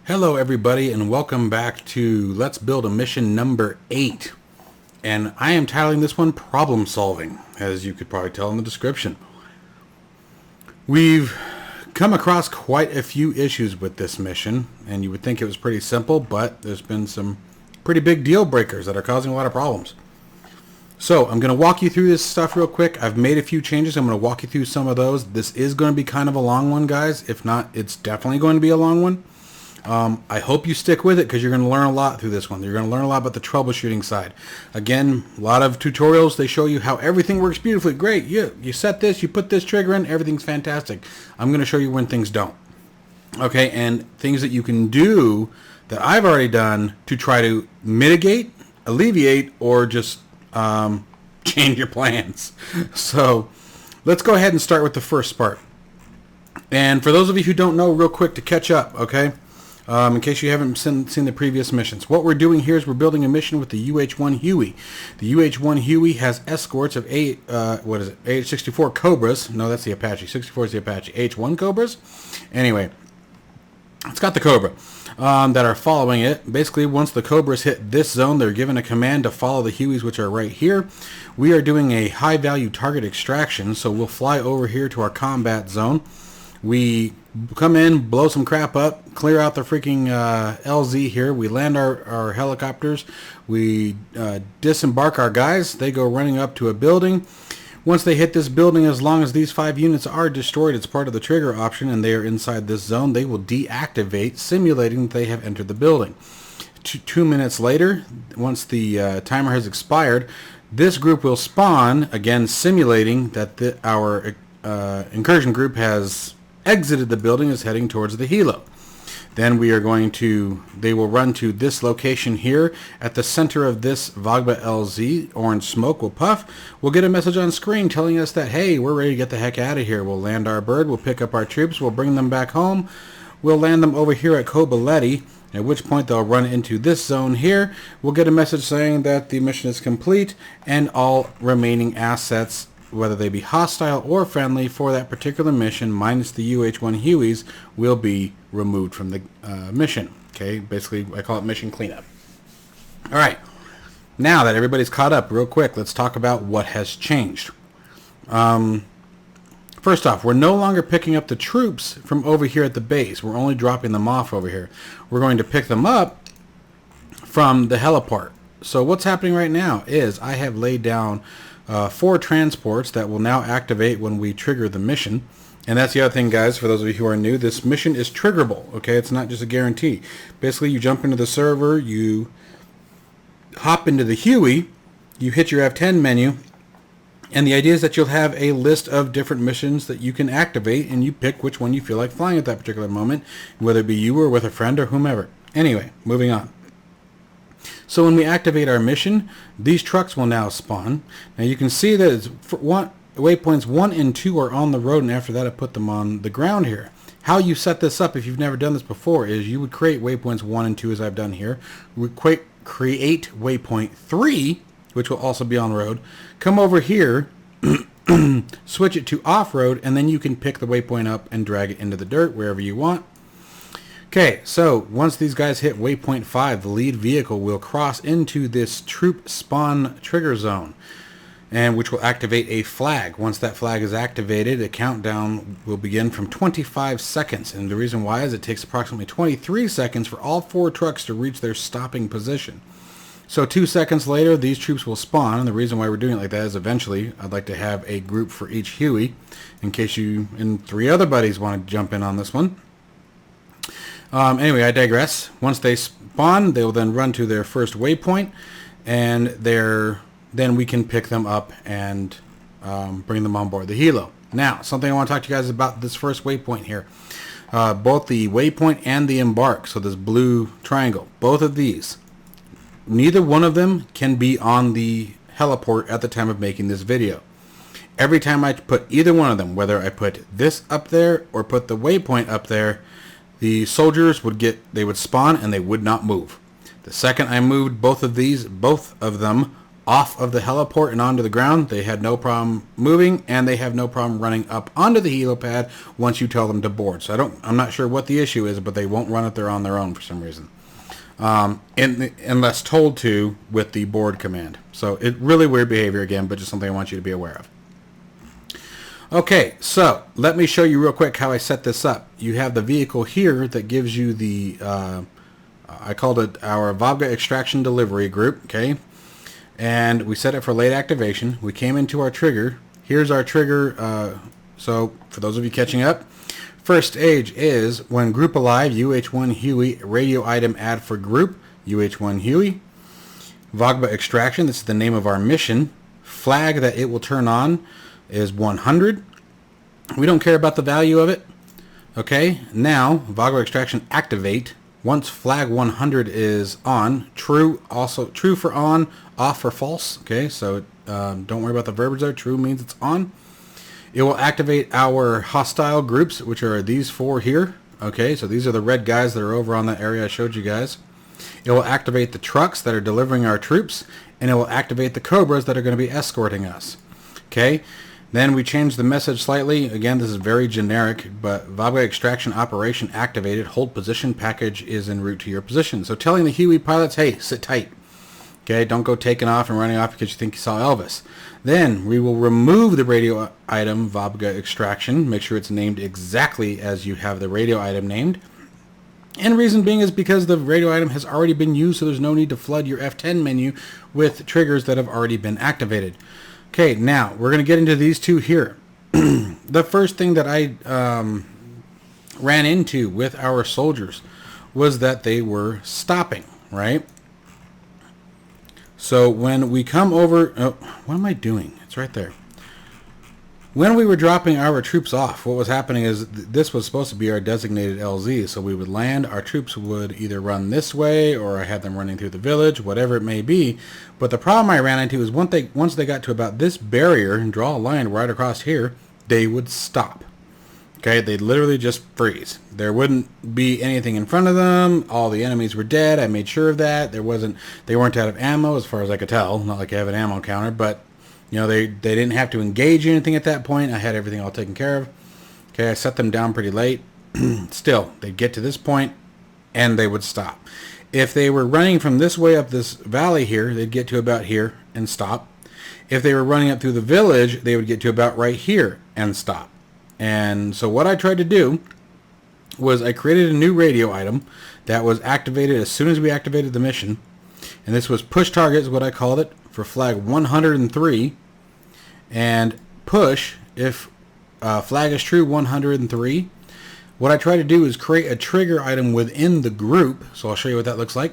Hello everybody and welcome back to Let's Build a Mission number 8. And I am titling this one Problem Solving, as you could probably tell in the description. We've come across quite a few issues with this mission, and you would think it was pretty simple, but there's been some pretty big deal breakers that are causing a lot of problems. So I'm going to walk you through this stuff real quick. I've made a few changes. I'm going to walk you through some of those. This is going to be kind of a long one, guys. If not, it's definitely going to be a long one. I hope you stick with it because you're going to learn a lot through this one. You're going to learn a lot about the troubleshooting side. Again, a lot of tutorials, they show you how everything works beautifully. Great, you set this, you put this trigger in, everything's fantastic. I'm going to show you when things don't. Okay, and things that you can do that I've already done to try to mitigate, alleviate, or just change your plans. So let's go ahead and start with the first part. And for those of you who don't know, real quick to catch up, okay? In case you haven't seen the previous missions. What we're doing here is we're building a mission with the UH-1 Huey. The UH-1 Huey has escorts of AH-64 Cobras. No, that's the Apache. 64 is the Apache. H-1 Cobras? Anyway, it's got the Cobra that are following it. Basically, once the Cobras hit this zone, they're given a command to follow the Hueys, which are right here. We are doing a high-value target extraction, so we'll fly over here to our combat zone. We come in, blow some crap up, clear out the freaking LZ here. We land our helicopters. We disembark our guys. They go running up to a building. Once they hit this building, as long as these 5 units are destroyed, it's part of the trigger option, and they are inside this zone, they will deactivate, simulating that they have entered the building. 2 minutes later, once the timer has expired, this group will spawn, again simulating that our incursion group has exited the building, is heading towards the helo. Then they will run to this location here. At the center of this Vagba LZ, orange smoke will puff. We'll get a message on screen telling us that, hey, we're ready to get the heck out of here. We'll land our bird, we'll pick up our troops, we'll bring them back home. We'll land them over here at Kobuleti, at which point they'll run into this zone here. We'll get a message saying that the mission is complete and all remaining assets, whether they be hostile or friendly for that particular mission, minus the UH-1 Hueys, will be removed from the mission. Okay, basically I call it mission cleanup. All right, now that everybody's caught up, real quick, let's talk about what has changed. First off, we're no longer picking up the troops from over here at the base. We're only dropping them off over here. We're going to pick them up from the heliport. So what's happening right now is I have laid down 4 transports that will now activate when we trigger the mission. And that's the other thing, guys, for those of you who are new, this mission is triggerable, okay? It's not just a guarantee. Basically, you jump into the server, you hop into the Huey, you hit your F10 menu, and the idea is that you'll have a list of different missions that you can activate, and you pick which one you feel like flying at that particular moment, whether it be you or with a friend or whomever. Anyway, moving on. So when we activate our mission, these trucks will now spawn. Now you can see that waypoints 1 and 2 are on the road, and after that I put them on the ground here. How you set this up, if you've never done this before, is you would create waypoints 1 and 2 as I've done here. We create waypoint 3, which will also be on road. Come over here, switch it to off-road, and then you can pick the waypoint up and drag it into the dirt wherever you want. Okay, so once these guys hit waypoint 5, the lead vehicle will cross into this troop spawn trigger zone, and which will activate a flag. Once that flag is activated, a countdown will begin from 25 seconds. And the reason why is it takes approximately 23 seconds for all 4 trucks to reach their stopping position. So 2 seconds later, these troops will spawn, and the reason why we're doing it like that is eventually I'd like to have a group for each Huey, in case you and 3 other buddies want to jump in on this one. Anyway, I digress. Once they spawn, they will then run to their first waypoint, and then we can pick them up and bring them on board the helo. Now, something I want to talk to you guys about this first waypoint here. Both the waypoint and the embark, so this blue triangle, both of these, neither one of them can be on the heliport at the time of making this video. Every time I put either one of them, whether I put this up there or put the waypoint up there, the soldiers would spawn and they would not move. The second I moved both of them off of the heliport and onto the ground, they had no problem moving, and they have no problem running up onto the helipad once you tell them to board. So I'm not sure what the issue is, but they won't run it there on their own for some reason. Unless told to with the board command. So it really weird behavior again, but just something I want you to be aware of. Okay, so let me show you real quick how I set this up. You have the vehicle here that gives you the, I called it our Vodka Extraction Delivery Group, okay? And we set it for late activation. We came into our trigger. Here's our trigger. So for those of you catching up, first stage is when group alive, UH1 Huey, radio item add for group, UH1 Huey. Vogba extraction, this is the name of our mission. Flag that it will turn on is 100. We don't care about the value of it. Okay, now Vogba extraction activate. Once flag 100 is on, true, also true for on, off for false. Okay, so don't worry about the verbiage there. True means it's on. It will activate our hostile groups, which are these four here. Okay, so these are the red guys that are over on that area I showed you guys. It will activate the trucks that are delivering our troops, and it will activate the Cobras that are going to be escorting us. Okay, then we change the message slightly. Again, this is very generic, but Vogba extraction operation activated. Hold position. Package is en route to your position. So telling the Huey pilots, hey, sit tight. Okay, don't go taking off and running off because you think you saw Elvis. Then we will remove the radio item Vogba extraction. Make sure it's named exactly as you have the radio item named. And reason being is because the radio item has already been used, so there's no need to flood your F10 menu with triggers that have already been activated. Okay, now we're going to get into these two here. The first thing that I ran into with our soldiers was that they were stopping, right? So when we come over, oh, what am I doing? It's right there. When we were dropping our troops off, what was happening is this was supposed to be our designated LZ. So we would land, our troops would either run this way or I had them running through the village, whatever it may be. But the problem I ran into is once they got to about this barrier and draw a line right across here, they would stop. Okay, they'd literally just freeze. There wouldn't be anything in front of them. All the enemies were dead. I made sure of that. They weren't out of ammo as far as I could tell. Not like I have an ammo counter, but you know, they didn't have to engage anything at that point. I had everything all taken care of. Okay, I set them down pretty late. Still, they'd get to this point and they would stop. If they were running from this way up this valley here, they'd get to about here and stop. If they were running up through the village, they would get to about right here and stop. And so what I tried to do was I created a new radio item that was activated as soon as we activated the mission. And this was push target is what I called it for flag 103. And push if flag is true 103. What I try to do is create a trigger item within the group. So I'll show you what that looks like.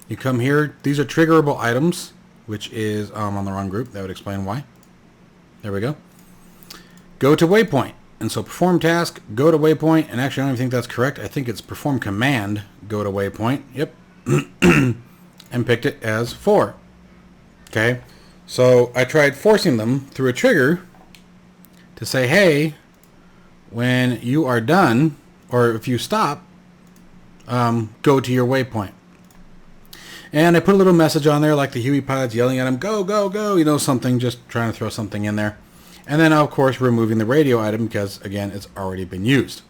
You come here. These are triggerable items, which is on the wrong group. That would explain why. There we go. Go to waypoint. And so perform task, go to waypoint. And actually, I don't even think that's correct. I think it's perform command, go to waypoint. Yep. And picked it as 4. Okay. So I tried forcing them through a trigger to say, hey, when you are done, or if you stop, go to your waypoint. And I put a little message on there like the Huey pilots yelling at him, go, go, go, you know, something, just trying to throw something in there. And then, of course, removing the radio item because, again, it's already been used.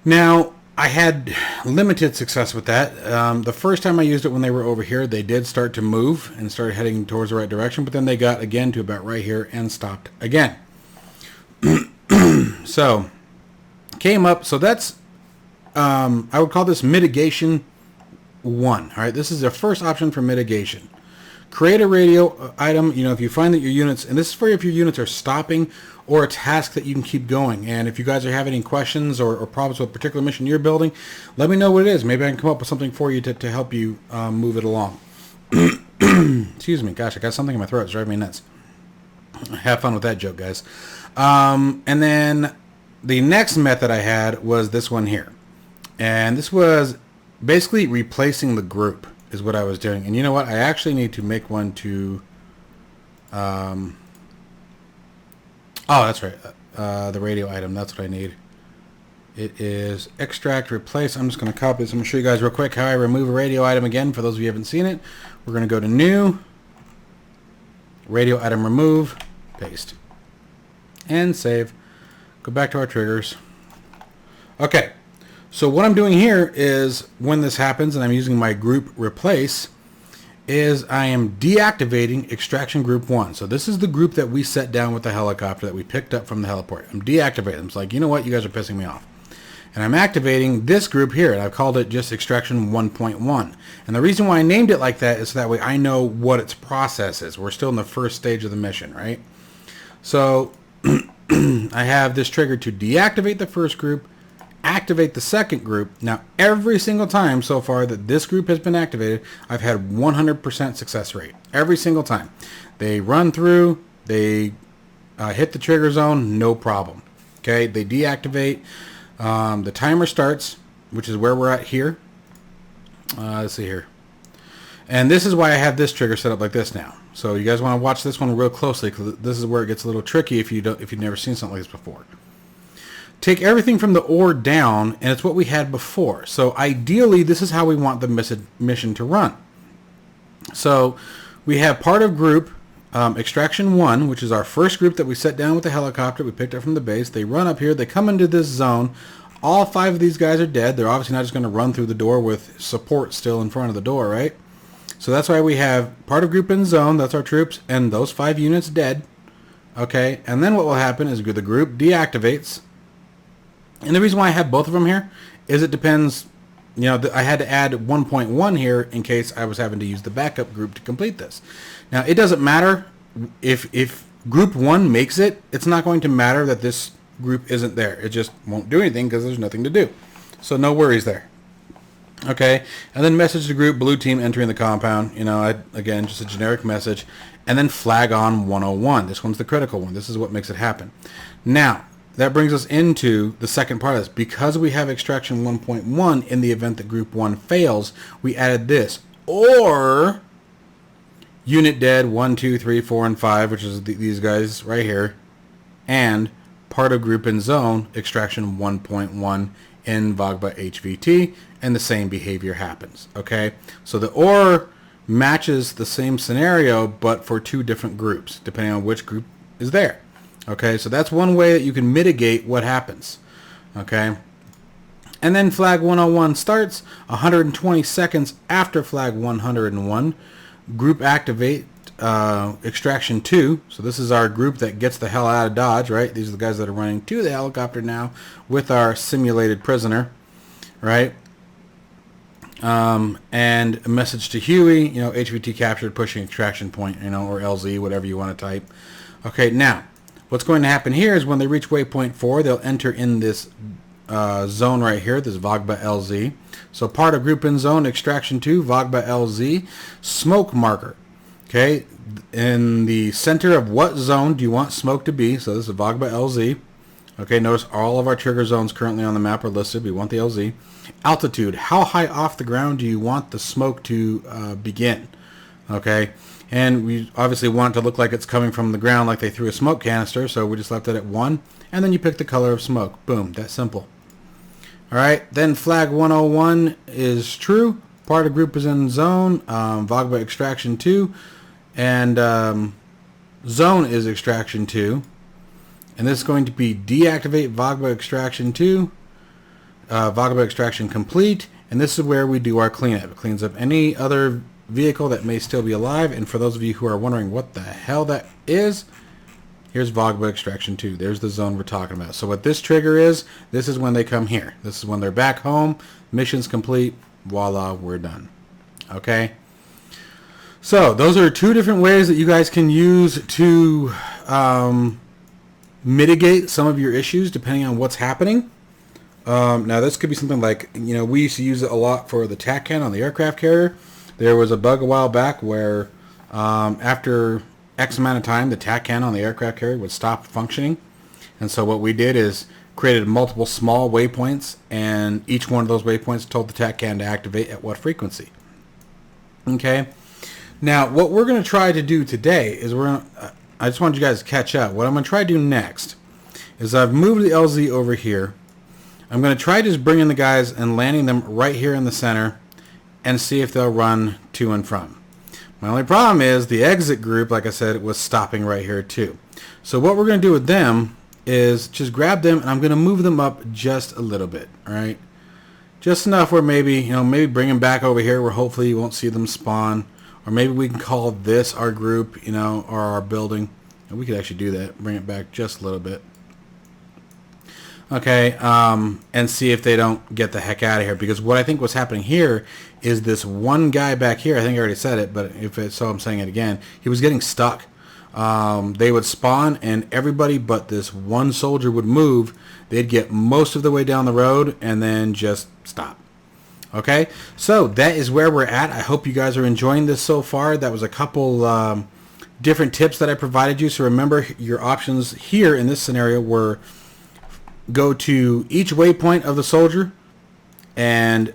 Now, I had limited success with that. The first time I used it when they were over here, they did start to move and started heading towards the right direction, but then they got, again, to about right here and stopped again. So, came up. So that's, I would call this mitigation 1. All right, this is the first option for mitigation. Create a radio item, you know, if you find that your units, and this is for if your units are stopping or a task that you can keep going. And if you guys are having any questions or problems with a particular mission you're building, let me know what it is. Maybe I can come up with something for you to help you move it along. Excuse me. Gosh, I got something in my throat. It's driving me nuts. Have fun with that joke, guys. And then the next method I had was this one here. And this was basically replacing the group. Is what I was doing. And you know what? I actually need to make one to oh, that's right. The radio item. That's what I need. It is extract, replace. I'm just going to copy this. I'm going to show you guys real quick how I remove a radio item again. For those of you who haven't seen it, we're going to go to new. radio item remove, paste, and save. Go back to our triggers. Okay, so what I'm doing here is when this happens and I'm using my group replace, is I am deactivating extraction group 1. So this is the group that we set down with the helicopter that we picked up from the heliport. I'm deactivating them. It's like, you know what, you guys are pissing me off. And I'm activating this group here, and I've called it just extraction 1.1. And the reason why I named it like that is so that way I know what its process is. We're still in the first stage of the mission, right? So I have this trigger to deactivate the first group, activate the second group. Now, every single time so far that this group has been activated, I've had 100% success rate. Every single time. They run through, they hit the trigger zone, no problem. Okay, they deactivate. The timer starts, which is where we're at here. Let's see here. And this is why I have this trigger set up like this now. So you guys want to watch this one real closely, because this is where it gets a little tricky if you've never seen something like this before. Take everything from the ore down, and it's what we had before. So ideally, this is how we want the mission to run. So we have part of group extraction 1, which is our first group that we set down with the helicopter. We picked up from the base. They run up here. They come into this zone. All 5 of these guys are dead. They're obviously not just going to run through the door with support still in front of the door, right? So that's why we have part of group in zone. That's our troops, and those 5 units dead. Okay, and then what will happen is the group deactivates. And the reason why I have both of them here is it depends, you know, I had to add 1.1 here in case I was having to use the backup group to complete this. Now, it doesn't matter if group 1 makes it, it's not going to matter that this group isn't there. It just won't do anything because there's nothing to do. So no worries there. Okay, and then message the group, blue team entering the compound. You know, again, just a generic message. And then flag on 101. This one's the critical one. This is what makes it happen. Now, that brings us into the second part of this. Because we have extraction 1.1, in the event that group 1 fails, we added this. Or unit dead 1, 2, 3, 4, and 5, which is these guys right here. And part of group in zone, extraction 1.1 in Vogba HVT, and the same behavior happens. Okay, so the or matches the same scenario, but for 2 different groups, depending on which group is there. Okay, so that's one way that you can mitigate what happens. Okay, and then flag 101 starts 120 seconds after flag 101. Group activate extraction 2. So this is our group that gets the hell out of Dodge, right? These are the guys that are running to the helicopter now with our simulated prisoner, right? And a message to Huey, you know, HVT captured, pushing extraction point, you know, or LZ, whatever you want to type. Okay, now what's going to happen here is when they reach waypoint 4, they'll enter in this zone right here, this Vogba LZ. So part of group in zone, extraction 2, Vogba LZ, smoke marker. Okay, in the center of what zone do you want smoke to be? So this is Vogba LZ. Okay, notice all of our trigger zones currently on the map are listed. We want the LZ. Altitude, how high off the ground do you want the smoke to begin? Okay, and we obviously want it to look like it's coming from the ground, like they threw a smoke canister, so we just left it at 1, and then you pick the color of smoke. Boom, that's simple. Alright, then flag 101 is true. Part of group is in zone, Vogba extraction 2, and zone is extraction 2. And this is going to be deactivate Vogba extraction 2, Vogba extraction complete, and this is where we do our cleanup. It cleans up any other vehicle that may still be alive, and for those of you who are wondering what the hell that is, here's Vogba extraction 2. There's the zone we're talking about. So what this trigger is, this is when they come here. This is when they're back home, mission's complete, voila, we're done. Okay? So those are 2 different ways that you guys can use to mitigate some of your issues depending on what's happening. Now this could be something like, you know, we used to use it a lot for the TAC can on the aircraft carrier. There was a bug a while back where after X amount of time the TAC can on the aircraft carrier would stop functioning, and so what we did is created multiple small waypoints, and each one of those waypoints told the TAC can to activate at what frequency. Okay, now what we're going to try to do today is I just wanted you guys to catch up. What I'm going to try to do next is I've moved the LZ over here. I'm going to try just bringing the guys and landing them right here in the center and see if they'll run to and from. I'm My only problem is the exit group, like I said, was stopping right here too. So what we're going to do with them is just grab them, and I'm going to move them up just a little bit, all right? Just enough where maybe, maybe bring them back over here where hopefully you won't see them spawn. Or maybe we can call this our group, or our building. And we could actually do that. Bring it back just a little bit. Okay, and see if they don't get the heck out of here. Because what I think was happening here is this one guy back here, I think I already said it, but if it's so, I'm saying it again. He was getting stuck. They would spawn, and everybody but this one soldier would move. They'd get most of the way down the road, and then just stop. Okay, so that is where we're at. I hope you guys are enjoying this so far. That was a couple different tips that I provided you. So remember, your options here in this scenario were go to each waypoint of the soldier and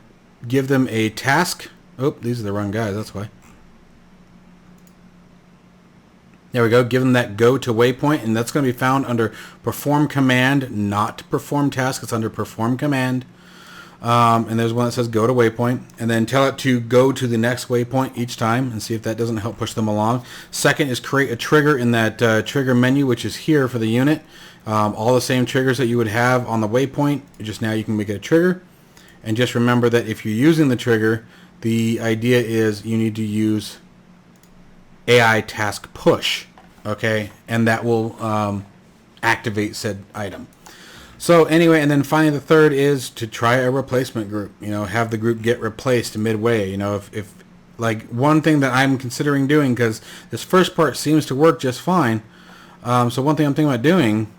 give them a task. Oh, these are the wrong guys, that's why. There we go. Give them that go to waypoint, and that's going to be found under perform command, not perform task. It's under perform command. And there's one that says go to waypoint, and then tell it to go to the next waypoint each time and see if that doesn't help push them along. Second is create a trigger in that trigger menu, which is here for the unit. All the same triggers that you would have on the waypoint, just now you can make it a trigger. And just remember that if you're using the trigger, the idea is you need to use AI task push, okay, and that will activate said item. So anyway, and then finally the third is to try a replacement group. Have the group get replaced midway. If like one thing that I'm considering doing, because this first part seems to work just fine. So one thing I'm thinking about doing.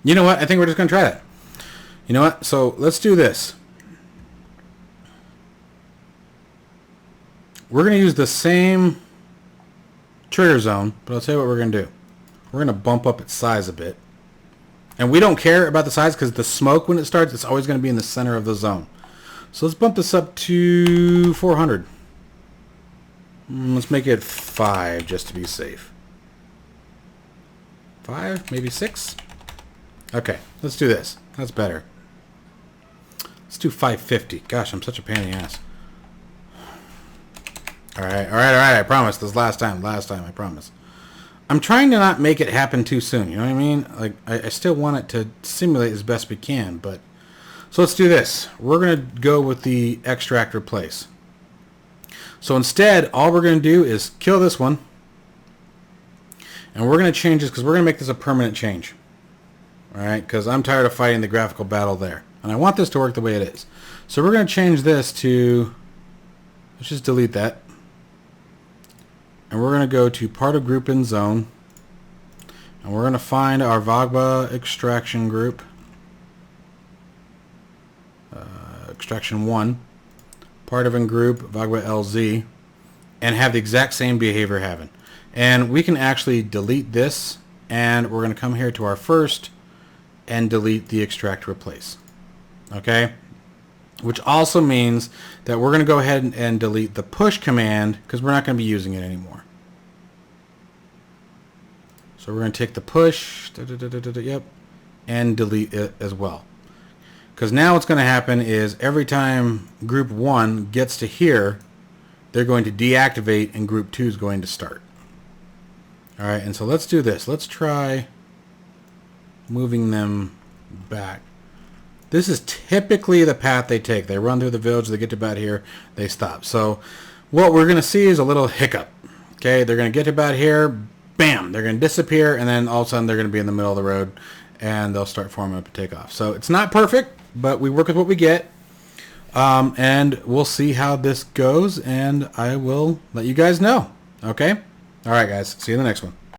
You know what? I think we're just going to try that. You know what? So let's do this. We're going to use the same trigger zone, but I'll tell you what we're going to do. We're going to bump up its size a bit. And we don't care about the size because the smoke, when it starts, it's always going to be in the center of the zone. So let's bump this up to 400. Let's make it 5 just to be safe. 5, maybe 6. Okay, let's do this. That's better. Let's do 550. Gosh, I'm such a pain in the ass. All right. I promise. This last time, I promise. I'm trying to not make it happen too soon. You know what I mean? Like, I still want it to simulate as best we can, but... So let's do this. We're going to go with the extract replace. So instead, all we're going to do is kill this one. And we're going to change this because we're going to make this a permanent change. Alright, because I'm tired of fighting the graphical battle there. And I want this to work the way it is. So we're going to change this to... Let's just delete that. And we're going to go to part of group in zone. And we're going to find our Vagba extraction group. Extraction 1. Part of in group, Vagba LZ. And have the exact same behavior having. And we can actually delete this. And we're going to come here to our first. And delete the extract replace. Okay? Which also means that we're going to go ahead and delete the push command because we're not going to be using it anymore. So we're going to take the push, yep, and delete it as well. Because now what's going to happen is every time group 1 gets to here, they're going to deactivate and group 2 is going to start. Alright, and so let's do this. Let's try moving them back. This is typically the path they take. They run through the village, they get to about here, they stop. So what we're going to see is a little hiccup. Okay, they're going to get to about here, bam, they're going to disappear, and then all of a sudden they're going to be in the middle of the road, and they'll start forming up and take off. So it's not perfect, but we work with what we get, and we'll see how this goes, and I will let you guys know. Okay? All right, guys. See you in the next one.